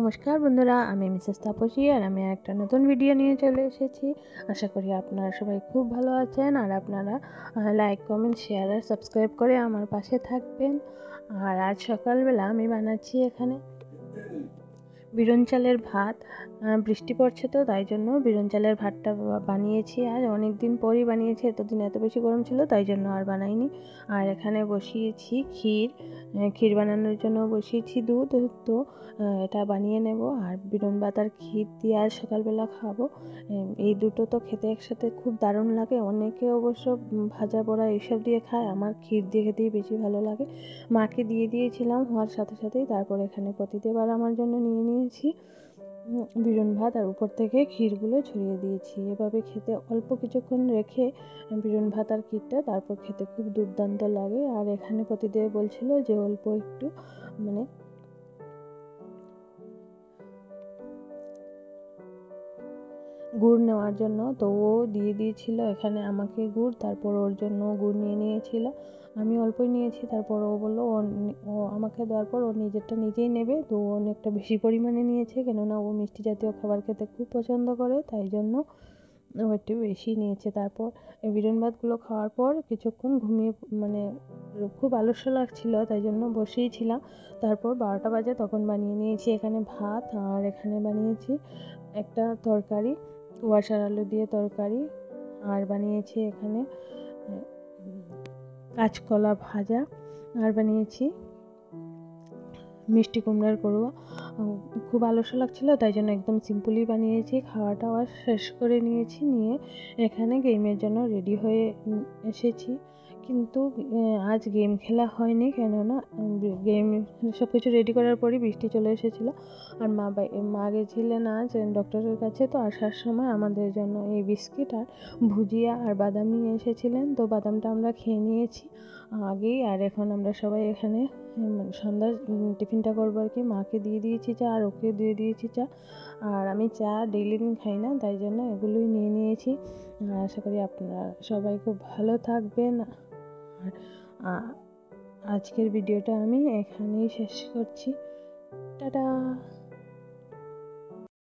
নমস্কার বন্ধুরা, আমি মিসেস তাপসী আর আমি একটা নতুন ভিডিও নিয়ে চলে এসেছি। আশা করি আপনারা সবাই খুব ভালো আছেন আর আপনারা লাইক, কমেন্ট, শেয়ার আর সাবস্ক্রাইব করে আমার পাশে থাকবেন। আর আজ সকালবেলা আমি বানাচ্ছি এখানে বিরন চালের ভাত। বৃষ্টি পড়ছে তো তাই জন্য বিরন চালের ভাতটা বানিয়েছি। আর অনেক দিন পরই বানিয়েছি, এতদিন এত বেশি গরম ছিল তাই জন্য আর বানাইনি। আর এখানে বসিয়েছি ক্ষীর বানানোর জন্য বসিয়েছি দুধ। তো এটা বানিয়ে নেব আর বিরন ভাত আর ক্ষীর দিয়ে আজ সকালবেলা খাবো। এই দুটো তো খেতে একসাথে খুব দারুণ লাগে। অনেকে অবশ্য ভাজা পোড়া এইসব দিয়ে খায়, আমার ক্ষীর দিয়ে খেতেই বেশি ভালো লাগে। মাকে দিয়ে দিয়েছিলাম হওয়ার সাথে সাথেই। তারপর এখানে প্রতিদেবার আমার জন্য নিয়ে নিয়েছি বিরন ভাত আর উপর থেকে ক্ষীরগুলো ছড়িয়ে দিয়েছি। এভাবে খেতে অল্প কিছুক্ষণ রেখে বিরন ভাত আর ক্ষীরটা তারপর খেতে খুব দুর্দান্ত লাগে। আর এখানে প্রতিদেব বলছিল যে অল্প একটু গুড় নেওয়ার জন্য, তো ও দিয়ে দিয়েছিল এখানে আমাকে গুড়, তারপর ওর জন্য গুড় নিয়ে নিয়েছিল। আমি অল্পই নিয়েছি, তারপর ও বললো ও আমাকে দেওয়ার পর ও নিজেরটা নিজেই নেবে। তো ও অনেকটা বেশি পরিমাণে নিয়েছে, কেননা ও মিষ্টি জাতীয় খাবার খেতে খুব পছন্দ করে, তাই জন্য ও একটু বেশি নিয়েছে। তারপর এই বিরন ভাতগুলো খাওয়ার পর কিছুক্ষণ ঘুমিয়ে খুব আলস্য লাগছিল তাই জন্য বসেই ছিলাম। তারপর 12টা বাজে তখন বানিয়ে নিয়েছি এখানে ভাত আর এখানে বানিয়েছি একটা তরকারি, কুয়াশার আলু দিয়ে তরকারি। আর বানিয়েছি এখানে কাঁচকলা ভাজা আর বানিয়েছি মিষ্টি কুমড়ার করুয়া। খুব আলস্য লাগছিল তাই জন্য একদম সিম্পলই বানিয়েছি। খাওয়া টাওয়া শেষ করে নিয়েছি, নিয়ে এখানে গেমের জন্য রেডি হয়ে এসেছি। কিন্তু আজ গেম খেলা হয়নি, কেননা গেম সব কিছু রেডি করার পরই বৃষ্টি চলে এসেছিলো। আর মা গেছিলেন আজ ডক্টরের কাছে, তো আসার সময় আমাদের জন্য এই বিস্কিট আর ভুজিয়া আর বাদাম নিয়ে এসেছিলেন। তো বাদামটা আমরা খেয়ে নিয়েছি আগেই। আর এখন আমরা সবাই এখানে সন্ধ্যার টিফিনটা করবো আর কি। মাকে দিয়ে দিয়েছি চা আর ওকে দিয়ে দিয়েছি চা। আর আমি চা ডেইলি দিন খাই না, তাই জন্য এগুলোই নিয়ে নিয়েছি। আশা করি আপনারা সবাই খুব ভালো থাকবেন। আর আজকের ভিডিওটা আমি এখানেই শেষ করছি। টাটা।